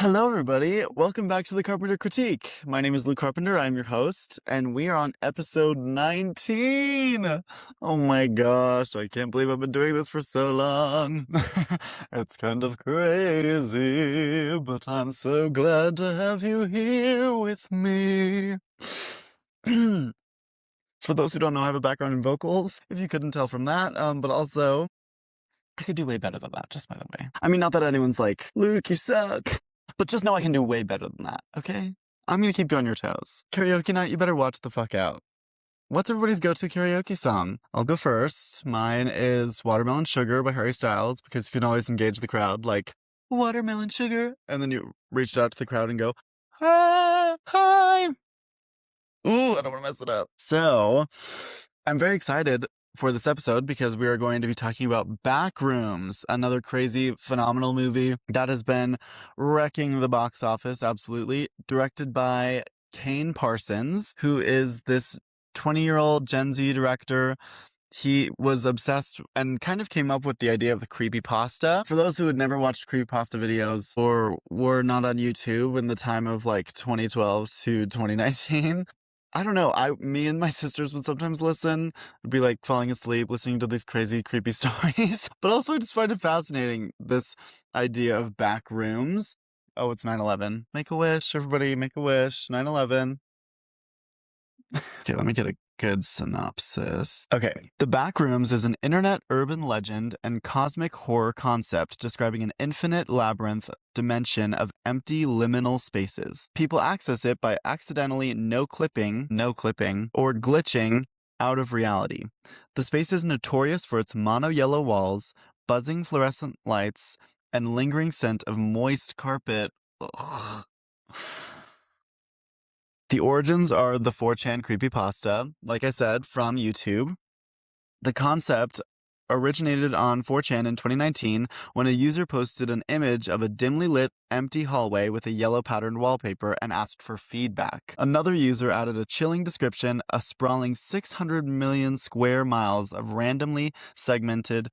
Hello, everybody. Welcome back to the Carpenter Critique. My name is Luke Carpenter. I'm your host, and we are on episode 19. Oh my gosh, I can't believe I've been doing this for so long. It's kind of crazy, but I'm so glad to have you here with me. For those who don't know, I have a background in vocals, if you couldn't tell from that, but also, I could do way better than that, just by the way. I mean, not that anyone's like, Luke, you suck. But just know I can do way better than that, okay? I'm gonna keep you on your toes. Karaoke night, you better watch the fuck out. What's everybody's go-to karaoke song? I'll go first. Mine is Watermelon Sugar by Harry Styles, because you can always engage the crowd, like, Watermelon Sugar, and then you reach out to the crowd and go, hi, hi. Ooh, I don't want to mess it up. So, I'm very excited for this episode because we are going to be talking about Backrooms, another crazy, phenomenal movie that has been wrecking the box office, absolutely. Directed by Kane Parsons, who is this 20-year-old Gen Z director. He was obsessed and kind of came up with the idea of the creepypasta. For those who had never watched creepypasta videos or were not on YouTube in the time of like 2012 to 2019, I don't know. Me and my sisters would sometimes listen. I'd be like falling asleep listening to these crazy, creepy stories. But also I just find it fascinating, this idea of back rooms. Oh, it's 9/11. Make a wish, everybody, make a wish. 9/11. Okay, let me get a good synopsis. Okay, The Backrooms is an internet urban legend and cosmic horror concept describing an infinite labyrinth dimension of empty liminal spaces. People access it by accidentally no-clipping, or glitching out of reality. The space is notorious for its mono-yellow walls, buzzing fluorescent lights, and lingering scent of moist carpet. Ugh. The origins are the 4chan creepypasta, like I said, from YouTube. The concept originated on 4chan in 2019 when a user posted an image of a dimly lit, empty hallway with a yellow patterned wallpaper and asked for feedback. Another user added a chilling description, a sprawling 600 million square miles of randomly segmented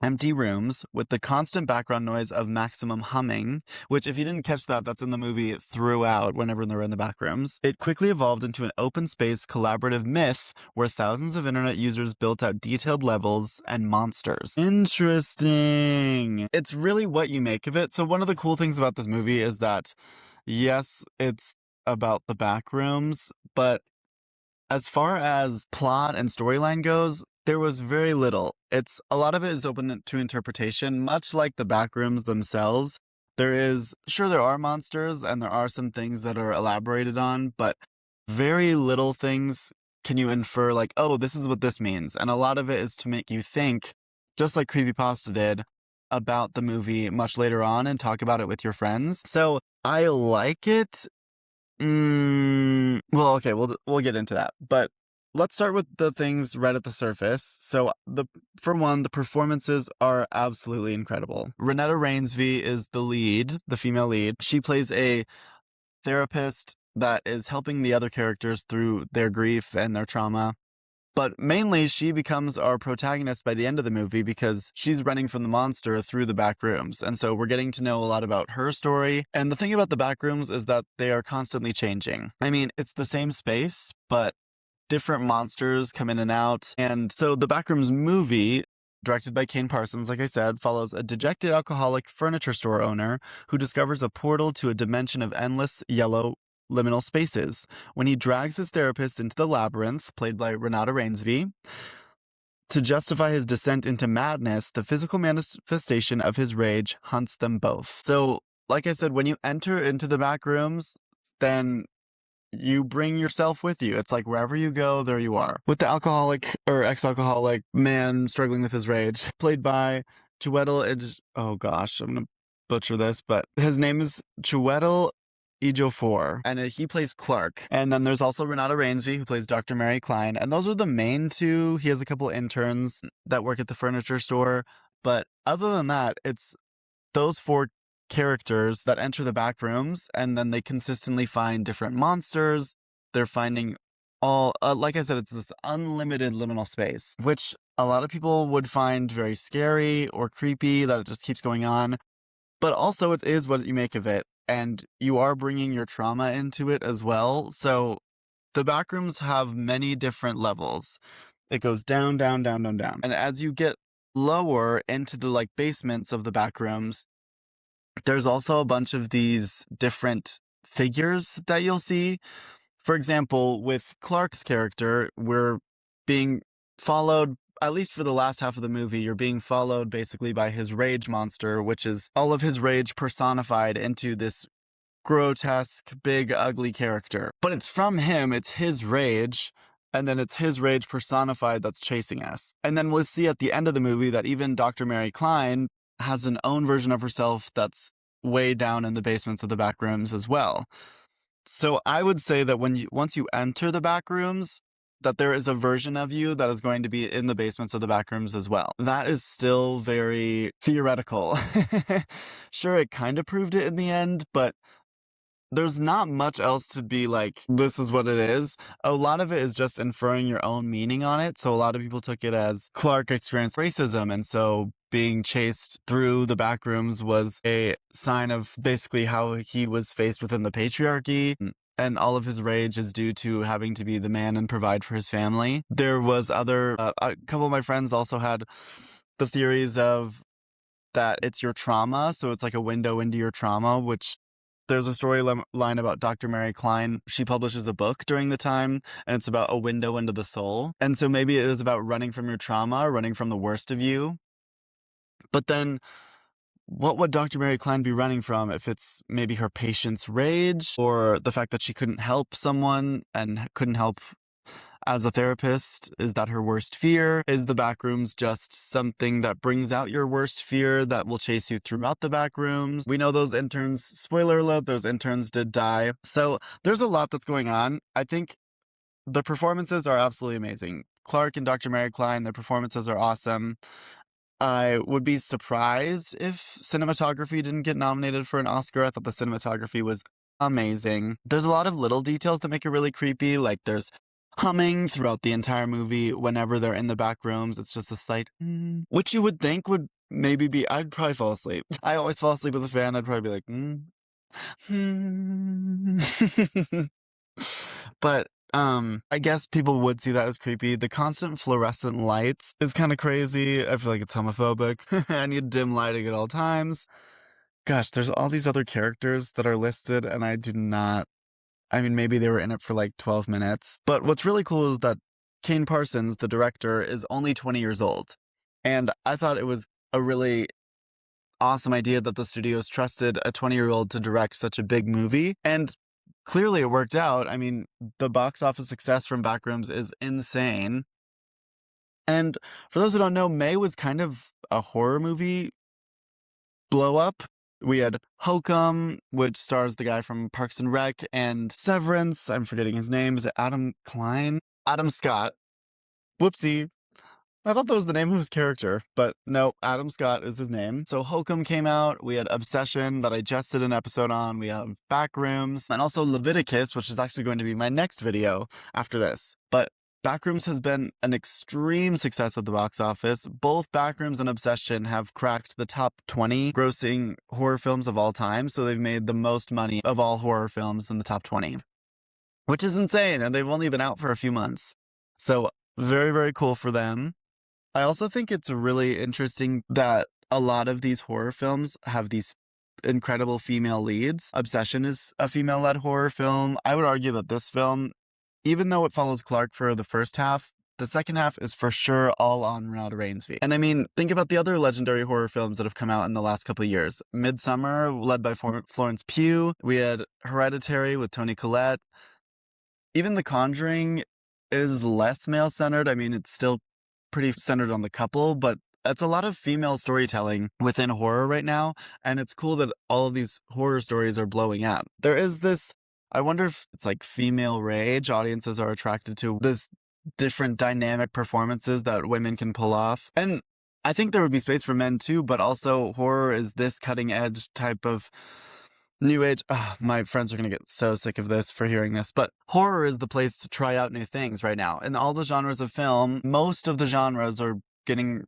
empty rooms with the constant background noise of maximum humming, which if you didn't catch that, that's in the movie throughout whenever they're in the back rooms. It quickly evolved into an open space collaborative myth where thousands of internet users built out detailed levels and monsters. Interesting. It's really what you make of it. So one of the cool things about this movie is that, yes, it's about the back rooms, but as far as plot and storyline goes, there was very little. A lot of it is open to interpretation, much like the backrooms themselves. There are monsters and there are some things that are elaborated on, but very little things can you infer like, oh, this is what this means. And a lot of it is to make you think, just like Creepypasta did, about the movie much later on and talk about it with your friends. So I like it. Well, okay, we'll get into that. But let's start with the things right at the surface. So, for one, the performances are absolutely incredible. Renetta Rainsby is the female lead. She plays a therapist that is helping the other characters through their grief and their trauma. But mainly, she becomes our protagonist by the end of the movie because she's running from the monster through the back rooms. And so we're getting to know a lot about her story. And the thing about the back rooms is that they are constantly changing. I mean, it's the same space, but different monsters come in and out. And so the Backrooms movie, directed by Kane Parsons, like I said, follows a dejected alcoholic furniture store owner who discovers a portal to a dimension of endless yellow liminal spaces. When he drags his therapist into the labyrinth, played by Renata Rainsby, to justify his descent into madness, the physical manifestation of his rage hunts them both. So, like I said, when you enter into the back rooms, then you bring yourself with you. It's like wherever you go, there you are. With the alcoholic or ex-alcoholic man struggling with his rage, played by Chiwetel oh gosh, I'm gonna butcher this, but his name is Chiwetel Ejiofor, and he plays Clark. And then there's also Renata Rainsby, who plays Dr. Mary Klein, and those are the main two. He has a couple interns that work at the furniture store, but other than that, it's those four characters that enter the back rooms, and then they consistently find different monsters. They're finding all, like I said, it's this unlimited liminal space, which a lot of people would find very scary or creepy, that it just keeps going on. But also it is what you make of it, and you are bringing your trauma into it as well. So the Backrooms have many different levels. It goes down, down, down, down, down. And as you get lower into the like basements of the Backrooms, there's also a bunch of these different figures that you'll see. For example, with Clark's character, we're being followed, at least for the last half of the movie, you're being followed basically by his rage monster, which is all of his rage personified into this grotesque, big, ugly character. But it's from him, it's his rage, and then it's his rage personified that's chasing us. And then we'll see at the end of the movie that even Dr. Mary Klein has an own version of herself that's way down in the basements of the Backrooms as well. So I would say that once you enter the Backrooms, that there is a version of you that is going to be in the basements of the Backrooms as well. That is still very theoretical. Sure, it kind of proved it in the end, but there's not much else to be like, this is what it is. A lot of it is just inferring your own meaning on it. So a lot of people took it as Clark experienced racism, and so being chased through the Backrooms was a sign of basically how he was faced within the patriarchy. And all of his rage is due to having to be the man and provide for his family. There was a couple of my friends also had the theories of that it's your trauma. So it's like a window into your trauma, which there's a storyline about Dr. Mary Klein. She publishes a book during the time, and it's about a window into the soul. And so maybe it is about running from your trauma, running from the worst of you. But then what would Dr. Mary Klein be running from if it's maybe her patient's rage, or the fact that she couldn't help someone and couldn't help as a therapist? Is that her worst fear? Is the Backrooms just something that brings out your worst fear that will chase you throughout the Backrooms? We know those interns, spoiler alert, those interns did die. So there's a lot that's going on. I think the performances are absolutely amazing. Clark and Dr. Mary Klein, their performances are awesome. I would be surprised if cinematography didn't get nominated for an Oscar. I thought the cinematography was amazing. There's a lot of little details that make it really creepy, like there's humming throughout the entire movie whenever they're in the Backrooms. It's just a slight, which you would think would maybe be, I'd probably fall asleep. I always fall asleep with a fan. I'd probably be like, But I guess people would see that as creepy. The constant fluorescent lights is kind of crazy. I feel like it's homophobic. I need dim lighting at all times. Gosh, there's all these other characters that are listed, and I do not. I mean, maybe they were in it for like 12 minutes. But what's really cool is that Kane Parsons, the director, is only 20 years old. And I thought it was a really awesome idea that the studios trusted a 20-year-old to direct such a big movie. And clearly it worked out. I mean, the box office success from Backrooms is insane. And for those who don't know, May was kind of a horror movie blow up. We had Hokum, which stars the guy from Parks and Rec, and Severance. I'm forgetting his name. Is it Adam Klein? Adam Scott. Whoopsie. I thought that was the name of his character, but no, Adam Scott is his name. So Hokum came out. We had Obsession that I just did an episode on. We have Backrooms, and also Leviticus, which is actually going to be my next video after this. But Backrooms has been an extreme success at the box office. Both Backrooms and Obsession have cracked the top 20 grossing horror films of all time, so they've made the most money of all horror films in the top 20, which is insane, and they've only been out for a few months. So very, very cool for them. I also think it's really interesting that a lot of these horror films have these incredible female leads. Obsession is a female-led horror film. I would argue that this film, even though it follows Clark for the first half, the second half is for sure all on Renata Rainsby. And I mean, think about the other legendary horror films that have come out in the last couple of years. Midsummer, led by Florence Pugh. We had Hereditary with Toni Collette. Even The Conjuring is less male-centered. I mean, it's still pretty centered on the couple, but it's a lot of female storytelling within horror right now, and it's cool that all of these horror stories are blowing up. There is this, I wonder if it's like female rage. Audiences are attracted to this different dynamic performances that women can pull off. And I think there would be space for men too, but also horror is this cutting edge type of new age. My friends are going to get so sick of this for hearing this, but horror is the place to try out new things right now. In all the genres of film, most of the genres are getting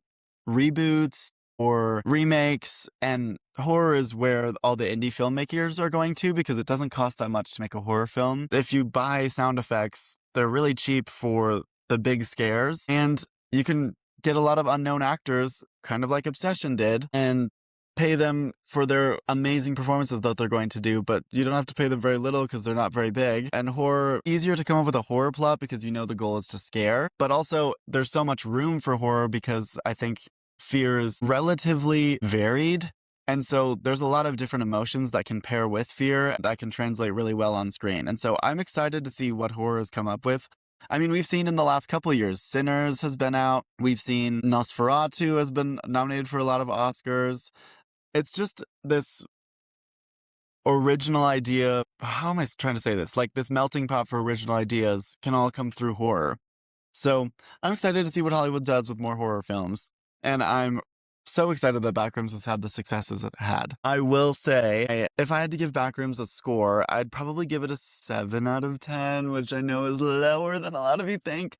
reboots, or remakes, and horror is where all the indie filmmakers are going to because it doesn't cost that much to make a horror film. If you buy sound effects, they're really cheap for the big scares, and you can get a lot of unknown actors, kind of like Obsession did, and pay them for their amazing performances that they're going to do, but you don't have to pay them very little because they're not very big. And horror, easier to come up with a horror plot because you know the goal is to scare, but also there's so much room for horror because I think fear is relatively varied. And so there's a lot of different emotions that can pair with fear that can translate really well on screen. And so I'm excited to see what horror has come up with. I mean, we've seen in the last couple of years, Sinners has been out. We've seen Nosferatu has been nominated for a lot of Oscars. It's just this original idea. How am I trying to say this? Like this melting pot for original ideas can all come through horror. So I'm excited to see what Hollywood does with more horror films. And I'm so excited that Backrooms has had the successes it had. I will say, if I had to give Backrooms a score, I'd probably give it a 7 out of 10, which I know is lower than a lot of you think.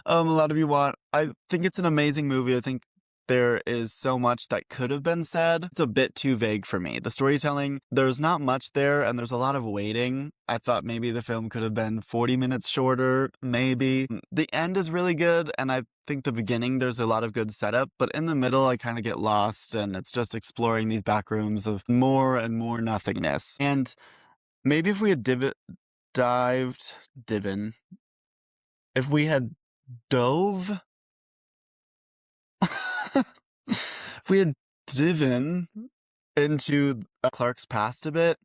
A lot of you want. I think it's an amazing movie. I think there is so much that could have been said. It's a bit too vague for me. The storytelling, there's not much there, and there's a lot of waiting. I thought maybe the film could have been 40 minutes shorter, maybe. The end is really good, and I think the beginning, there's a lot of good setup, but in the middle, I kind of get lost, and it's just exploring these back rooms of more and more nothingness. And maybe if we had if we had dove... if we had driven into Clark's past a bit,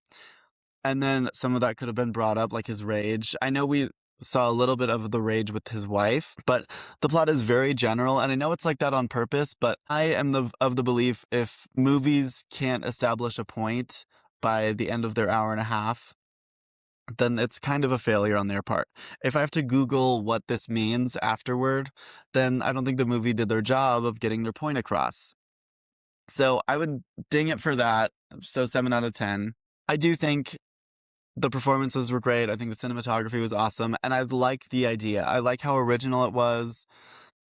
and then some of that could have been brought up, like his rage. I know we saw a little bit of the rage with his wife, but the plot is very general, and I know it's like that on purpose, but I am of the belief if movies can't establish a point by the end of their hour and a half, then it's kind of a failure on their part. If I have to Google what this means afterward, then I don't think the movie did their job of getting their point across. So I would ding it for that. So 7 out of 10. I do think the performances were great. I think the cinematography was awesome. And I like the idea. I like how original it was.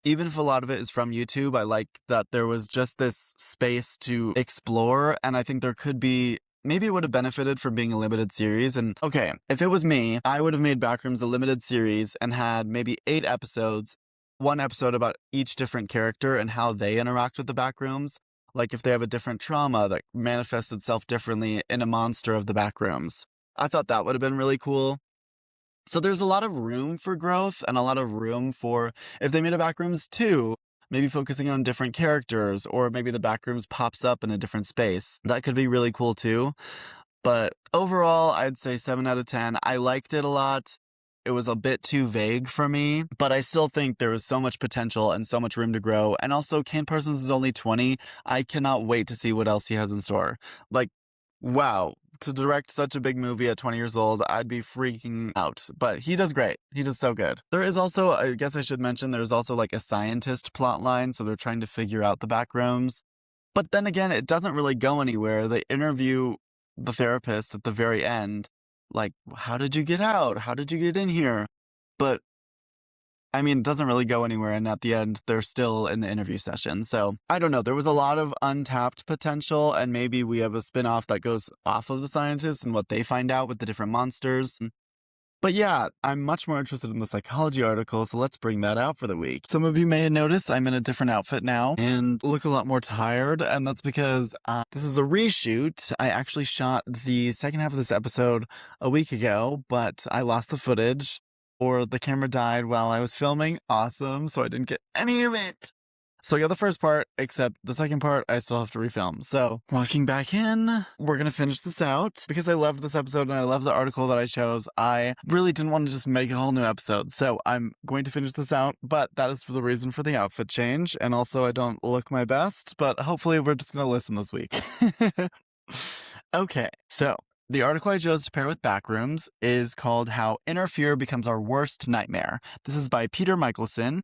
Even if a lot of it is from YouTube, I like that there was just this space to explore. And I think there could be... Maybe it would have benefited from being a limited series. And okay, if it was me, I would have made Backrooms a limited series and had maybe 8 episodes, 1 episode about each different character and how they interact with the Backrooms. Like if they have a different trauma that manifests itself differently in a monster of the Backrooms. I thought that would have been really cool. So there's a lot of room for growth and a lot of room for, if they made a Backrooms 2, maybe focusing on different characters, or maybe the Backrooms pops up in a different space. That could be really cool too. But overall, I'd say 7 out of 10. I liked it a lot. It was a bit too vague for me, but I still think there was so much potential and so much room to grow. And also, Kane Parson is only 20. I cannot wait to see what else he has in store. Like, wow. To direct such a big movie at 20 years old, I'd be freaking out. But he does great. He does so good. There is also, I guess I should mention, there's also like a scientist plot line, so they're trying to figure out the Backrooms. But then again, it doesn't really go anywhere. They interview the therapist at the very end. Like, how did you get out? How did you get in here? But I mean, it doesn't really go anywhere, and at the end, they're still in the interview session. So, I don't know. There was a lot of untapped potential, and maybe we have a spin-off that goes off of the scientists and what they find out with the different monsters. But yeah, I'm much more interested in the psychology article, so let's bring that out for the week. Some of you may have noticed I'm in a different outfit now and look a lot more tired, and that's because this is a reshoot. I actually shot the second half of this episode a week ago, but I lost the footage. Or the camera died while I was filming. Awesome. So I didn't get any of it. So I got the first part, except the second part, I still have to refilm. So walking back in, we're going to finish this out. Because I loved this episode and I love the article that I chose, I really didn't want to just make a whole new episode. So I'm going to finish this out, but that is for the reason for the outfit change. And also I don't look my best, but hopefully we're just going to listen this week. Okay, so the article I chose to pair with Backrooms is called How Inner Fear Becomes Our Worst Nightmare. This is by Peter Michelson.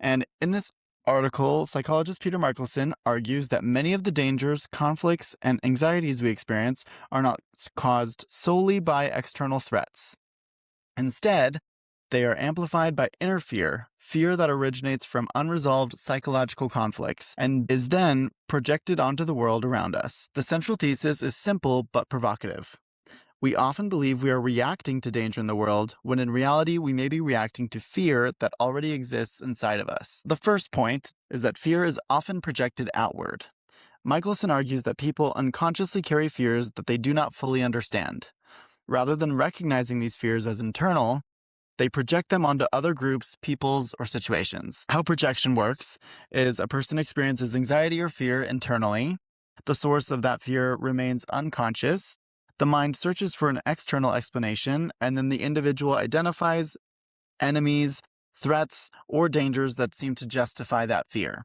And in this article, psychologist Peter Michelson argues that many of the dangers, conflicts, and anxieties we experience are not caused solely by external threats. Instead, They are amplified by inner fear, fear that originates from unresolved psychological conflicts, and is then projected onto the world around us. The central thesis is simple but provocative. We often believe we are reacting to danger in the world, when in reality we may be reacting to fear that already exists inside of us. The first point is that fear is often projected outward. Michelson argues that people unconsciously carry fears that they do not fully understand. Rather than recognizing these fears as internal, they project them onto other groups, peoples, or situations. How projection works is a person experiences anxiety or fear internally. The source of that fear remains unconscious. The mind searches for an external explanation, and then the individual identifies enemies, threats, or dangers that seem to justify that fear.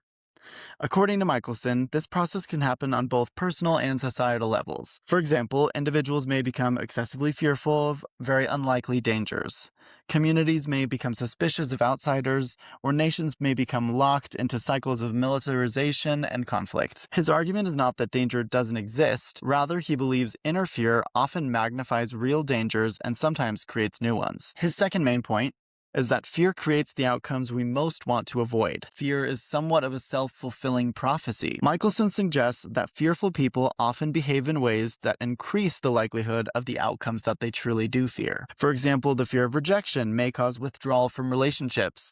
According to Michelson, this process can happen on both personal and societal levels. For example, individuals may become excessively fearful of very unlikely dangers. Communities may become suspicious of outsiders, or nations may become locked into cycles of militarization and conflict. His argument is not that danger doesn't exist, rather he believes inner fear often magnifies real dangers and sometimes creates new ones. His second main point is that fear creates the outcomes we most want to avoid. Fear is somewhat of a self-fulfilling prophecy. Michelson suggests that fearful people often behave in ways that increase the likelihood of the outcomes that they truly do fear. For example, the fear of rejection may cause withdrawal from relationships.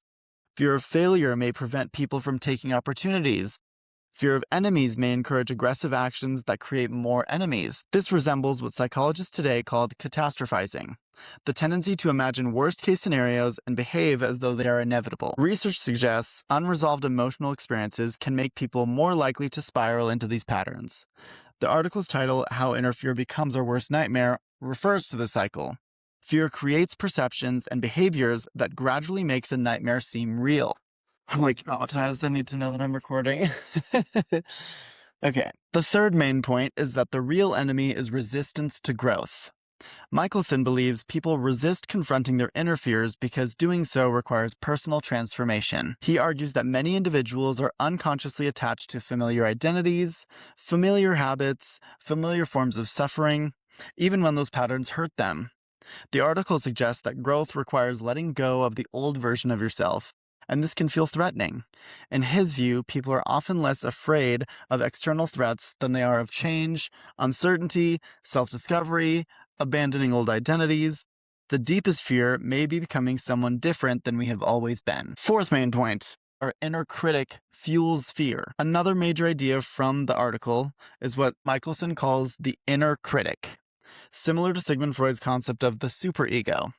Fear of failure may prevent people from taking opportunities. Fear of enemies may encourage aggressive actions that create more enemies. This resembles what psychologists today call catastrophizing, the tendency to imagine worst-case scenarios and behave as though they are inevitable. Research suggests unresolved emotional experiences can make people more likely to spiral into these patterns. The article's title, How Inner Fear Becomes Our Worst Nightmare, refers to the cycle. Fear creates perceptions and behaviors that gradually make the nightmare seem real. I'm like traumatized. I need to know that I'm recording. Okay. The third main point is that the real enemy is resistance to growth. Michelson believes people resist confronting their inner fears because doing so requires personal transformation. He argues that many individuals are unconsciously attached to familiar identities, familiar habits, familiar forms of suffering, even when those patterns hurt them. The article suggests that growth requires letting go of the old version of yourself, and this can feel threatening. In his view, people are often less afraid of external threats than they are of change, uncertainty, self-discovery, abandoning old identities. The deepest fear may be becoming someone different than we have always been. Fourth main point, our inner critic fuels fear. Another major idea from the article is what Michelson calls the inner critic, similar to Sigmund Freud's concept of the superego.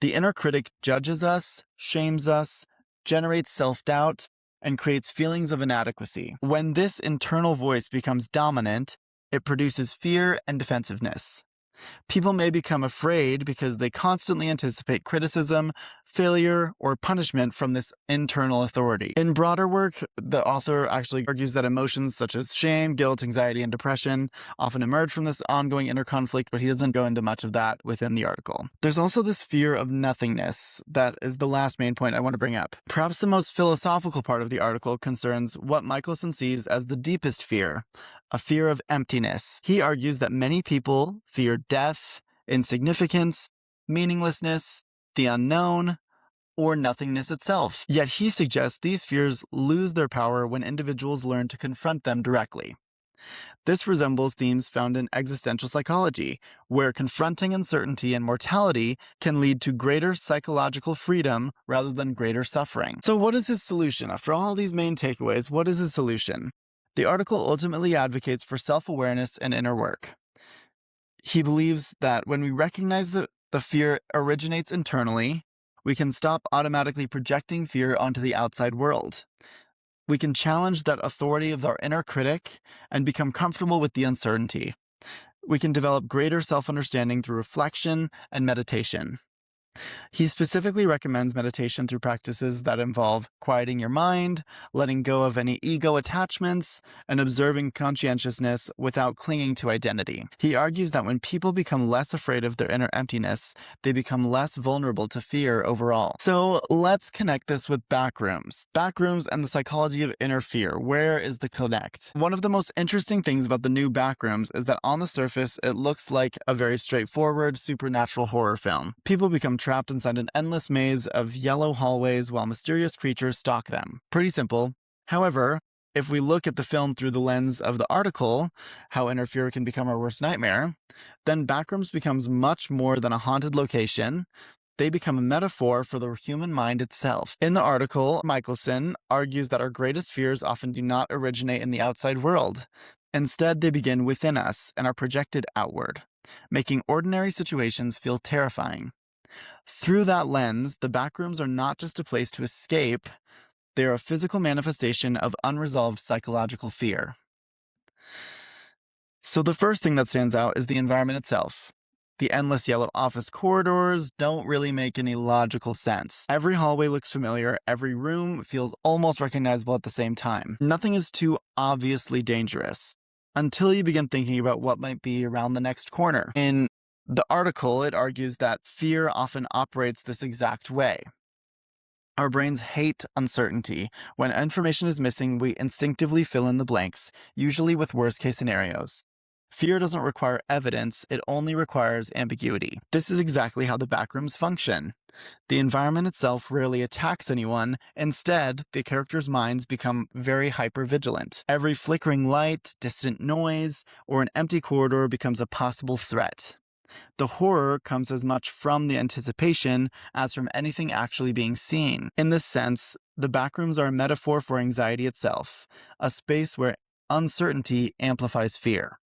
The inner critic judges us, shames us, generates self-doubt, and creates feelings of inadequacy. When this internal voice becomes dominant, it produces fear and defensiveness. People may become afraid because they constantly anticipate criticism, failure, or punishment from this internal authority. In broader work, the author actually argues that emotions such as shame, guilt, anxiety, and depression often emerge from this ongoing inner conflict, but he doesn't go into much of that within the article. There's also this fear of nothingness that is the last main point I want to bring up. Perhaps the most philosophical part of the article concerns what Michelson sees as the deepest fear, a fear of emptiness. He argues that many people fear death, insignificance, meaninglessness, the unknown, or nothingness itself. Yet he suggests these fears lose their power when individuals learn to confront them directly. This resembles themes found in existential psychology, where confronting uncertainty and mortality can lead to greater psychological freedom rather than greater suffering. So what is his solution? After all these main takeaways, what is his solution? The article ultimately advocates for self-awareness and inner work. He believes that when we recognize that the fear originates internally, we can stop automatically projecting fear onto the outside world. We can challenge that authority of our inner critic and become comfortable with the uncertainty. We can develop greater self-understanding through reflection and meditation. He specifically recommends meditation through practices that involve quieting your mind, letting go of any ego attachments, and observing conscientiousness without clinging to identity. He argues that when people become less afraid of their inner emptiness, they become less vulnerable to fear overall. So let's connect this with Backrooms. Backrooms and the psychology of inner fear. Where is the connect? One of the most interesting things about the new Backrooms is that on the surface, it looks like a very straightforward supernatural horror film. People become trapped inside an endless maze of yellow hallways while mysterious creatures stalk them. Pretty simple. However, if we look at the film through the lens of the article, How Inner Fear Can Become Our Worst Nightmare, then Backrooms becomes much more than a haunted location. They become a metaphor for the human mind itself. In the article, Michelson argues that our greatest fears often do not originate in the outside world. Instead, they begin within us and are projected outward, making ordinary situations feel terrifying. Through that lens, the backrooms are not just a place to escape, they are a physical manifestation of unresolved psychological fear. So the first thing that stands out is the environment itself. The endless yellow office corridors don't really make any logical sense. Every hallway looks familiar, every room feels almost recognizable at the same time. Nothing is too obviously dangerous, until you begin thinking about what might be around the next corner. In the article, it argues that fear often operates this exact way. Our brains hate uncertainty. When information is missing, we instinctively fill in the blanks, usually with worst-case scenarios. Fear doesn't require evidence, it only requires ambiguity. This is exactly how the backrooms function. The environment itself rarely attacks anyone. Instead, the characters' minds become very hypervigilant. Every flickering light, distant noise, or an empty corridor becomes a possible threat. The horror comes as much from the anticipation as from anything actually being seen. In this sense, the backrooms are a metaphor for anxiety itself, a space where uncertainty amplifies fear.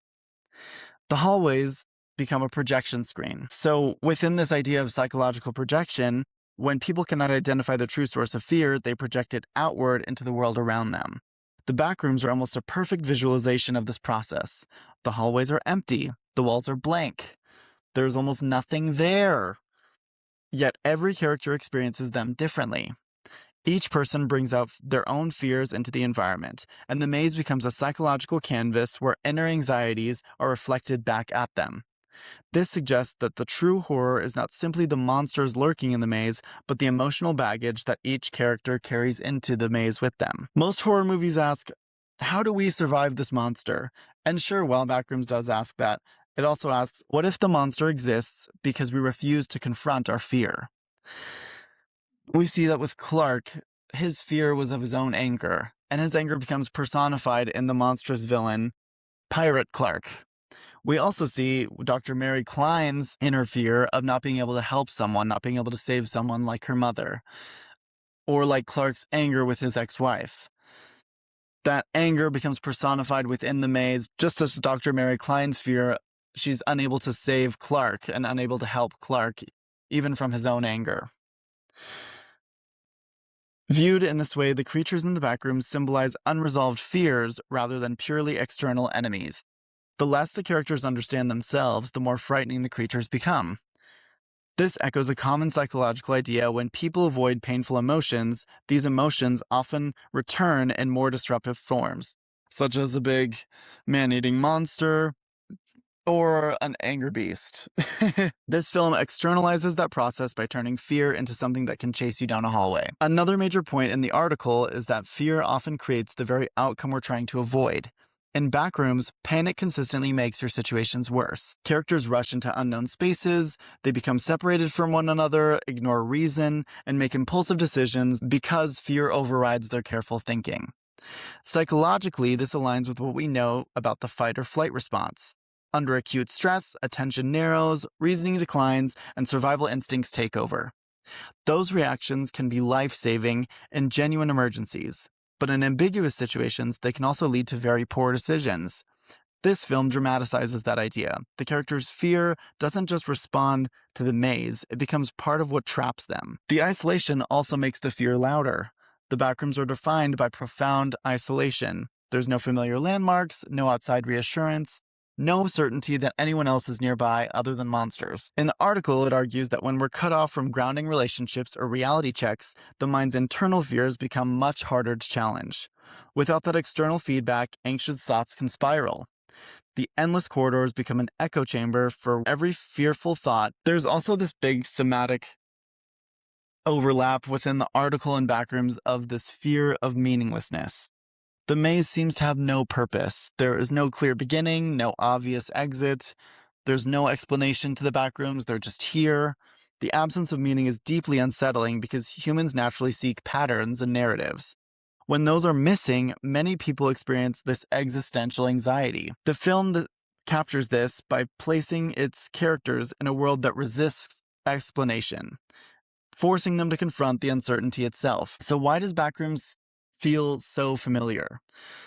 The hallways become a projection screen. So within this idea of psychological projection, when people cannot identify the true source of fear, they project it outward into the world around them. The backrooms are almost a perfect visualization of this process. The hallways are empty, the walls are blank. There's almost nothing there. Yet every character experiences them differently. Each person brings out their own fears into the environment, and the maze becomes a psychological canvas where inner anxieties are reflected back at them. This suggests that the true horror is not simply the monsters lurking in the maze, but the emotional baggage that each character carries into the maze with them. Most horror movies ask, how do we survive this monster? And sure, while Backrooms does ask that, it also asks, what if the monster exists because we refuse to confront our fear? We see that with Clark, his fear was of his own anger, and his anger becomes personified in the monstrous villain, Pirate Clark. We also see Dr. Mary Klein's inner fear of not being able to help someone, not being able to save someone like her mother, or like Clark's anger with his ex-wife. That anger becomes personified within the maze, just as Dr. Mary Klein's fear. She's unable to save Clark and unable to help Clark, even from his own anger. Viewed in this way, the creatures in the backrooms symbolize unresolved fears rather than purely external enemies. The less the characters understand themselves, the more frightening the creatures become. This echoes a common psychological idea. When people avoid painful emotions, these emotions often return in more disruptive forms, such as a big man-eating monster, or an anger beast. This film externalizes that process by turning fear into something that can chase you down a hallway. Another major point in the article is that fear often creates the very outcome we're trying to avoid. In Backrooms, panic consistently makes your situations worse. Characters rush into unknown spaces, they become separated from one another, ignore reason, and make impulsive decisions because fear overrides their careful thinking. Psychologically, this aligns with what we know about the fight or flight response. Under acute stress, attention narrows, reasoning declines, and survival instincts take over. Those reactions can be life-saving in genuine emergencies, but in ambiguous situations, they can also lead to very poor decisions. This film dramatizes that idea. The character's fear doesn't just respond to the maze, it becomes part of what traps them. The isolation also makes the fear louder. The backrooms are defined by profound isolation. There's no familiar landmarks, no outside reassurance, no certainty that anyone else is nearby other than monsters. In the article, it argues that when we're cut off from grounding relationships or reality checks, the mind's internal fears become much harder to challenge. Without that external feedback, anxious thoughts can spiral. The endless corridors become an echo chamber for every fearful thought. There's also this big thematic overlap within the article and backrooms of this fear of meaninglessness. The maze seems to have no purpose. There is no clear beginning, no obvious exit. There's no explanation to the backrooms. They're just here. The absence of meaning is deeply unsettling because humans naturally seek patterns and narratives. When those are missing, many people experience this existential anxiety. The film captures this by placing its characters in a world that resists explanation, forcing them to confront the uncertainty itself. So why does Backrooms feel so familiar?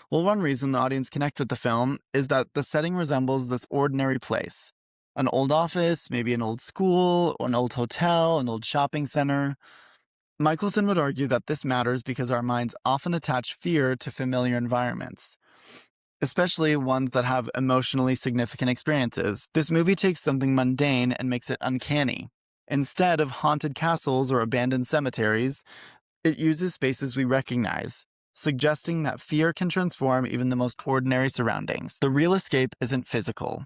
Well, one reason the audience connect with the film is that the setting resembles this ordinary place. An old office, maybe an old school, or an old hotel, an old shopping center. Michelson would argue that this matters because our minds often attach fear to familiar environments, especially ones that have emotionally significant experiences. This movie takes something mundane and makes it uncanny. Instead of haunted castles or abandoned cemeteries, it uses spaces we recognize, suggesting that fear can transform even the most ordinary surroundings. The real escape isn't physical.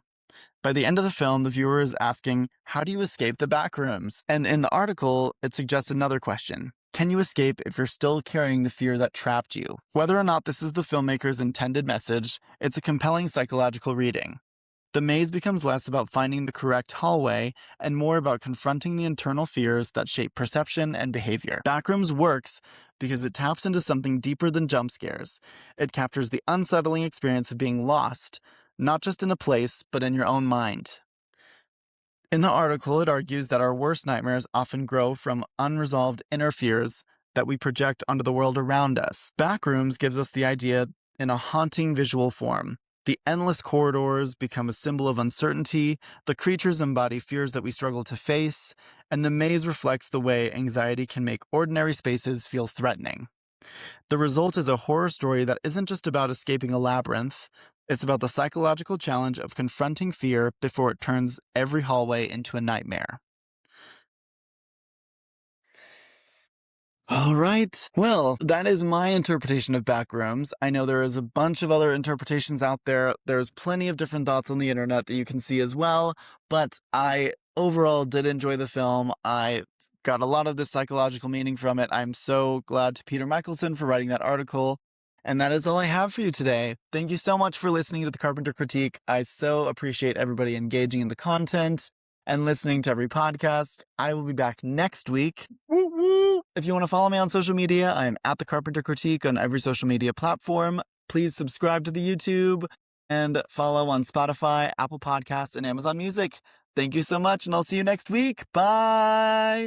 By the end of the film, the viewer is asking, how do you escape the backrooms? And in the article, it suggests another question. Can you escape if you're still carrying the fear that trapped you? Whether or not this is the filmmaker's intended message, it's a compelling psychological reading. The maze becomes less about finding the correct hallway and more about confronting the internal fears that shape perception and behavior. Backrooms works because it taps into something deeper than jump scares. It captures the unsettling experience of being lost, not just in a place, but in your own mind. In the article, it argues that our worst nightmares often grow from unresolved inner fears that we project onto the world around us. Backrooms gives us the idea in a haunting visual form. The endless corridors become a symbol of uncertainty, the creatures embody fears that we struggle to face, and the maze reflects the way anxiety can make ordinary spaces feel threatening. The result is a horror story that isn't just about escaping a labyrinth, it's about the psychological challenge of confronting fear before it turns every hallway into a nightmare. All right. Well, that is my interpretation of Backrooms. I know there is a bunch of other interpretations out there. There's plenty of different thoughts on the internet that you can see as well, but I overall did enjoy the film. I got a lot of the psychological meaning from it. I'm so glad to Peter Michelson for writing that article. And that is all I have for you today. Thank you so much for listening to the Carpenter Critique. I so appreciate everybody engaging in the content and listening to every podcast. I will be back next week. Woo woo! If you want to follow me on social media, I am at the Carpenter Critique on every social media platform. Please subscribe to the YouTube and follow on Spotify, Apple Podcasts, and Amazon Music. Thank you so much, and I'll see you next week. Bye!